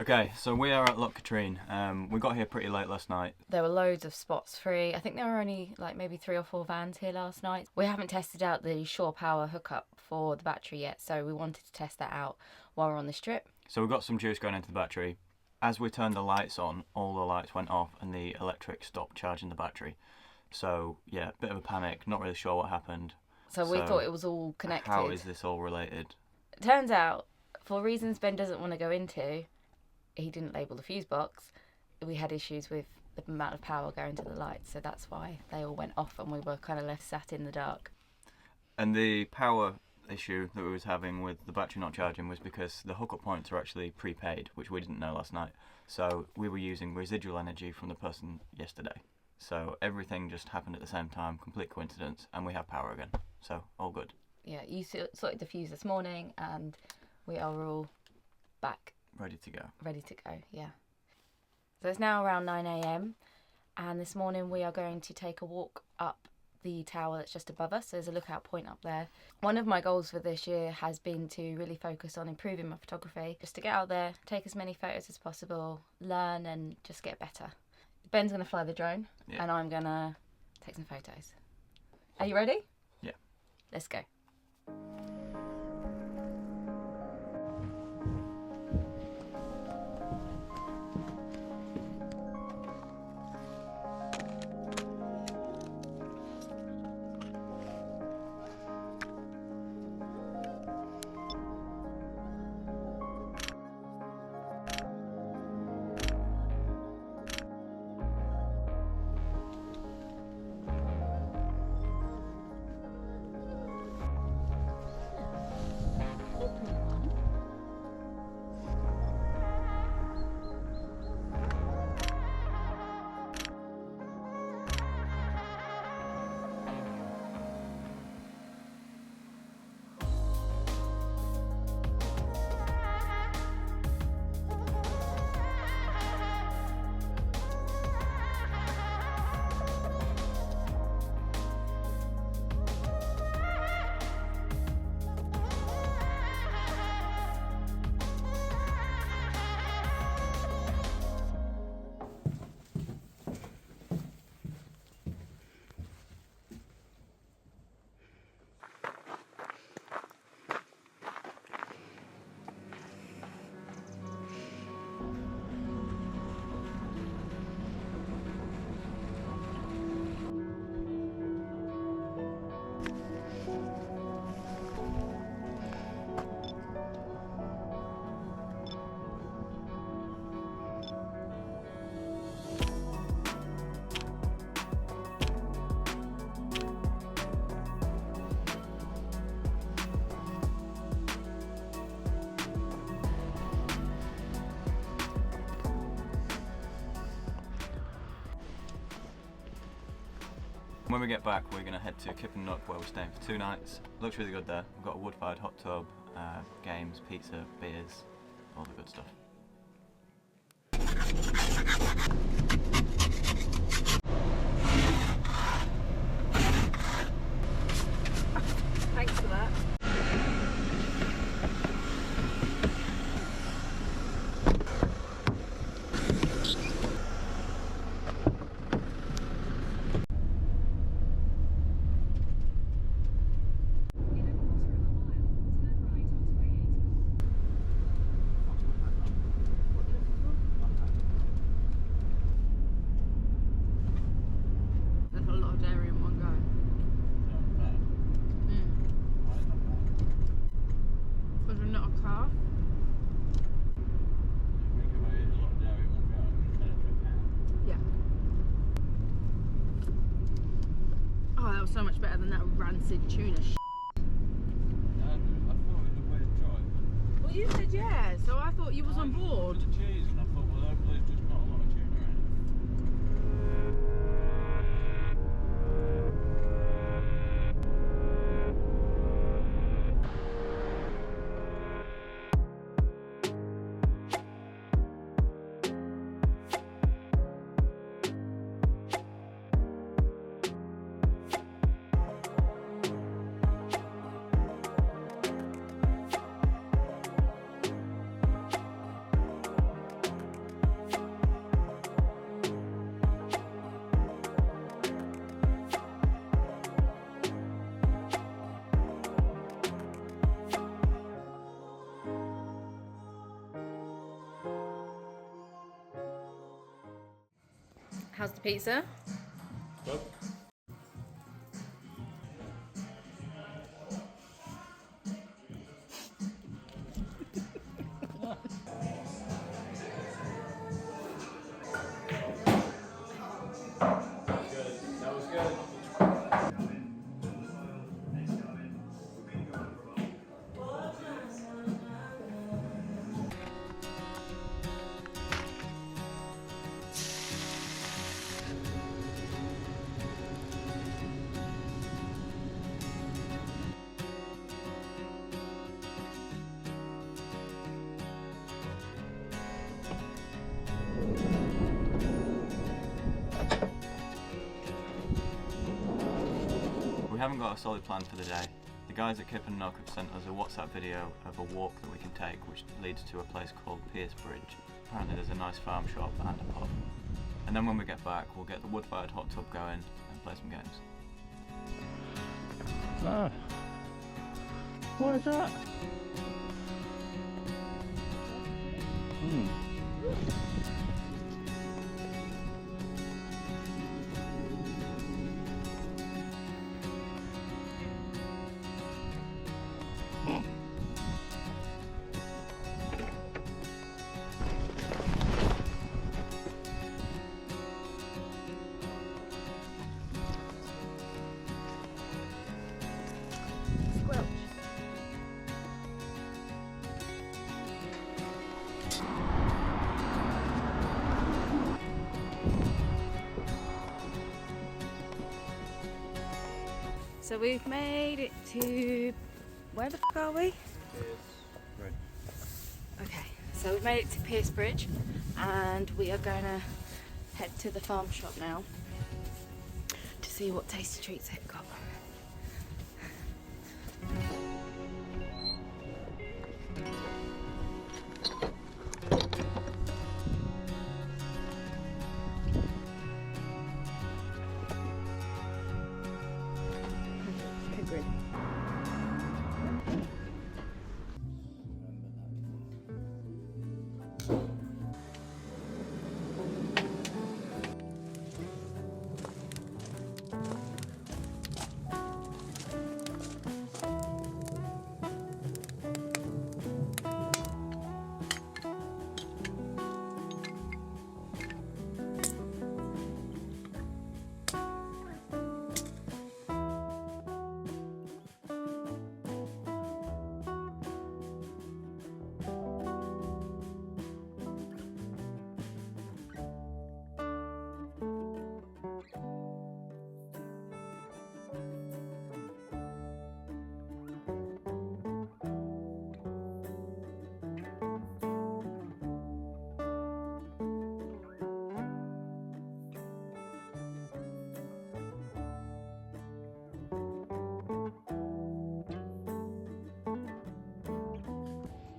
Okay, so we are at Loch Katrine. We got here pretty late last night. There were loads of spots free. I think there were only like maybe 3 or 4 vans here last night. We haven't tested out the shore power hookup for the battery yet, so we wanted to test that out while we're on this trip. So we got some juice going into the battery. As we turned the lights on, all the lights went off and the electric stopped charging the battery. So yeah, bit of a panic, not really sure what happened. So we thought it was all connected. How is this all related? Turns out, for reasons Ben doesn't want to go into, he didn't label the fuse box. We had issues with the amount of power going to the lights, so that's why they all went off and we were kind of left sat in the dark. And the power issue that we was having with the battery not charging was because the hookup points are actually prepaid, which we didn't know last night. So we were using residual energy from the person yesterday. So everything just happened at the same time, complete coincidence, and we have power again. So all good. Yeah, you sorted the fuse this morning and we are all back. Ready to go. Ready to go, yeah. So it's now around 9 a.m. and this morning we are going to take a walk up the tower that's just above us. There's a lookout point up there. One of my goals for this year has been to really focus on improving my photography, just to get out there, take as many photos as possible, learn and just get better. Ben's going to fly the drone and I'm going to take some photos. Are you ready? Yeah. Let's go. When we get back, we're going to head to Kip and Nook, where we're staying for 2 nights. Looks really good there. We've got a wood-fired hot tub, games, pizza, beers, all the good stuff. Thanks for that. So much better than that rancid tuna sh**. I thought it was a way to drive. Well, you said yeah, so I thought you was on board. The cheese, and I thought, well, hopefully it's just not a lot of tuna in it. How's the pizza? Good. That was good. We haven't got a solid plan for the day. The guys at Kip and Nook have sent us a WhatsApp video of a walk that we can take which leads to a place called Pierce Bridge. Apparently there's a nice farm shop and a pub. And then when we get back we'll get the wood-fired hot tub going and play some games. Ah. What is that? Squelch. So we've made it to, where the f are we? Okay, so we've made it to Pierce Bridge and we are going to head to the farm shop now to see what tasty treats they've got. Agreed.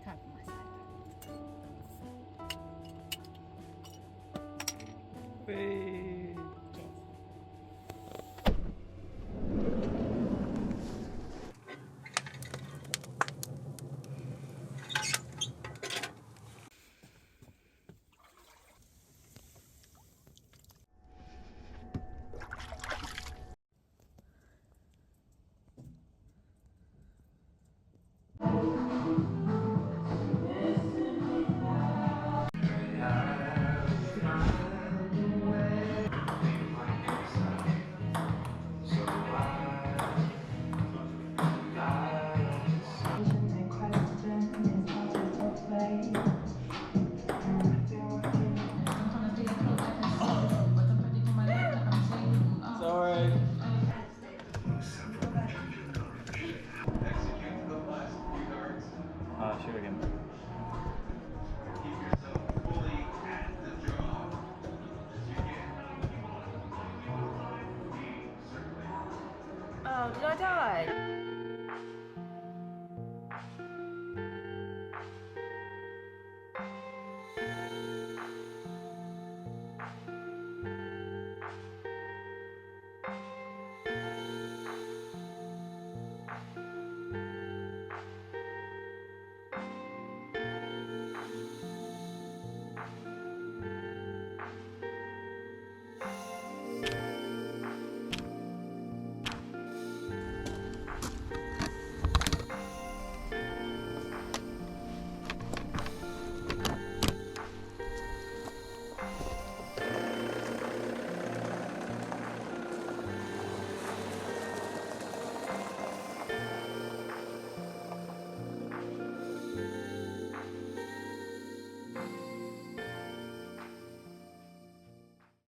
Time for my side. Whee! Cheers. Sorry. Shoot again. Oh, did I die?